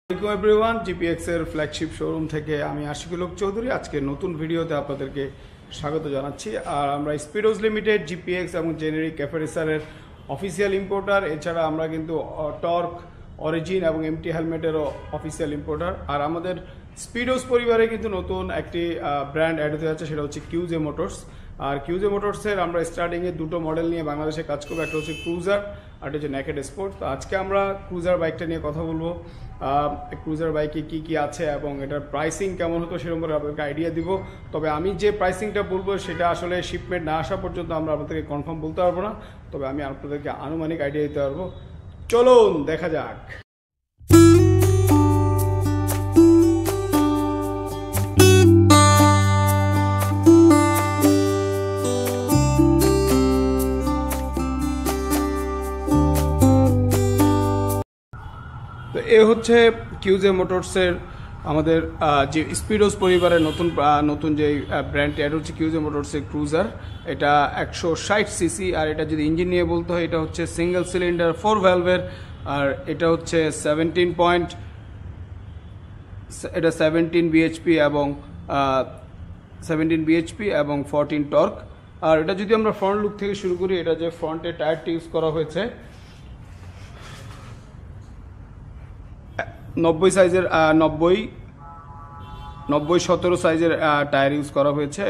আসসালামু আলাইকুম everyone, GPX এর ফ্ল্যাগশিপ শোরুম থেকে আমি আশিকুল হক চৌধুরী আজকে নতুন ভিডিওতে আপনাদেরকে স্বাগত জানাচ্ছি। আর আমরা স্পিডোজ লিমিটেড, জিপিএক্স এবং জেনেরিক ক্যাফেরেসারের অফিসিয়াল ইম্পোর্টার। এছাড়া আমরা কিন্তু টর্ক, অরিজিন এবং এমটি হেলমেটেরও অফিসিয়াল ইম্পোর্টার। আর আমাদের স্পিডোজ পরিবারে কিন্তু নতুন একটি ব্র্যান্ড অ্যাড হতে যাচ্ছে, সেটা হচ্ছে কিউজে মোটরস। আর কিউজে মোটরসের আমরা স্টার্টিংয়ে দুটো মডেল নিয়ে বাংলাদেশে কাজ করবো, একটা হচ্ছে ক্রুজার আর একটা হচ্ছে নেকেড স্পোর্ট। তো আজকে আমরা ক্রুজার বাইকটা নিয়ে কথা বলবো। ক্রুজার বাইকে কি কি আছে এবং এটার প্রাইসিং কেমন হতো সেরকম করে আপনাদেরকে আইডিয়া দিব। তবে আমি যে প্রাইসিংটা বলবো সেটা আসলে শিপমেন্ট না আসা পর্যন্ত আমরা আপনাদেরকে কনফার্ম বলতে পারবো না, তবে আমি আপনাদেরকে আনুমানিক আইডিয়া দিতে পারবো। চলুন দেখা যাক। তো এ হচ্ছে কিউজে মোটরসের আমাদের যে স্পিডোজ পরিবারের নতুন যে ব্র্যান্ডটি, এটা হচ্ছে কিউজে মোটরসের ক্রুজার। এটা 160 সিসি। আর এটা যদি ইঞ্জিন নিয়ে বলতে হয়, এটা হচ্ছে সিঙ্গেল সিলিন্ডার 4 ভ্যালভের। আর এটা হচ্ছে 17 বিএইচপি এবং 14 টর্ক। আর এটা যদি আমরা ফ্রন্ট লুক থেকে শুরু করি, এটা যে ফ্রন্টে টায়ারটি ইউজ করা হয়েছে 90-17 সাইজের টায়ার ইউজ করা হয়েছে।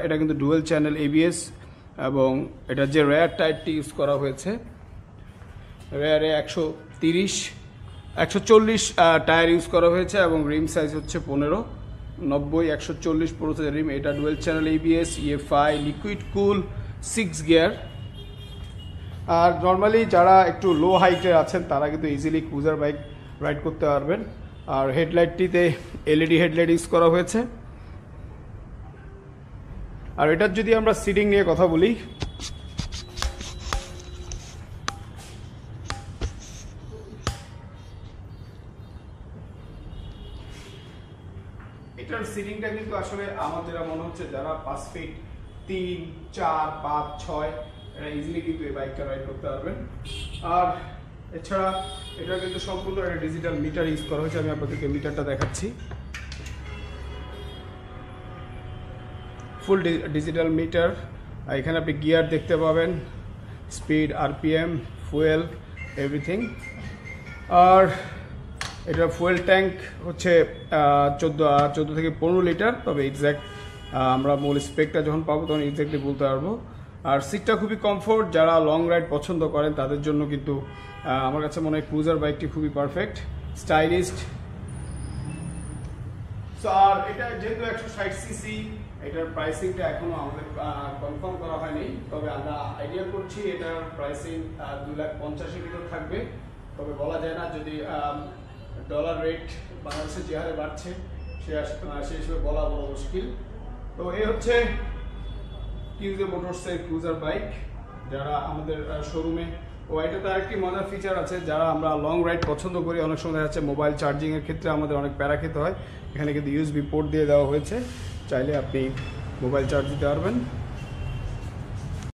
এটা কিন্তু ডুয়েল চ্যানেল এবিএস, এবং এটা যে রেয়ার টায়ারটি ইউজ করা হয়েছে, রেয়ারে 140 টায়ার ইউজ করা হয়েছে এবং রিম সাইজ হচ্ছে 15, 90-140 পুরো রিম। এটা dual channel ABS, EFI, liquid cool, 6 gear. আর নর্মালি যারা একটু লো হাইটের আছেন তারা কিন্তু ইজিলি ক্রুজার বাইক রাইড করতে পারবেন। আর হেডলাইটটিতে এলইডি হেডলাইট ইউজ করা হয়েছে। আর এটার যদি আমরা সিটিং নিয়ে কথা বলি, এটার সিটিংটা কিন্তু আসলে আমাদের মনে হচ্ছে যারা 5 ফিট 3, 4, 5, 6 এরা ইজিলি কিন্তু এই বাইকটা রাইড করতে পারবেন। আর এছাড়া এটা কিন্তু সম্পূর্ণ একটা ডিজিটাল মিটার ইউজ করা হয়েছে। আমি আপনাদেরকে মিটারটা দেখাচ্ছি। Full digital meter. এখানে আপনি গিয়ার দেখতে পাবেন, স্পিড, আরপিএম, ফুয়েল, এভরিথিং। আর এটার ফুয়েল ট্যাঙ্ক হচ্ছে 14 থেকে 15 লিটার। তবে এক্স্যাক্ট আমরা মূল স্পেকটা যখন পাবো তখন এক্স্যাক্টলি বলতে পারবো। আর সিটটা খুবই কমফোর্ট, যারা লং রাইড পছন্দ করেন তাদের জন্য কিন্তু আমার কাছে মনে হয় ক্রুজার বাইকটি খুবই পারফেক্ট, স্টাইলিস্ট। আর এটা যেহেতু 160 সিসি, এটার প্রাইসিংটা এখনো আমাদের কনফার্ম করা হয়নি, তবে আমরা আইডিয়া করছি এটার প্রাইসিং 2,50,000 ভিতর থাকবে। তবে বলা যায় না, যদি ডলার রেট বাংলাদেশে যে হারে বাড়ছে সেই হিসেবে বলা বড় মুশকিল। তো এই হচ্ছে কিউজে মোটরসের ক্রুজার বাইক, যারা আমাদের শোরুমে। এটাতে আরেকটি মজার ফিচার আছে, যারা আমরা লং রাইড পছন্দ করি, অনেক সময় দেখা যাচ্ছে মোবাইল চার্জিংয়ের ক্ষেত্রে আমাদের অনেক প্যারা খেতে হয়। এখানে কিন্তু ইউএসবি পোর্ট দিয়ে দেওয়া হয়েছে, চাইলে আপনি মোবাইল চার্জ দিতে পারবেন।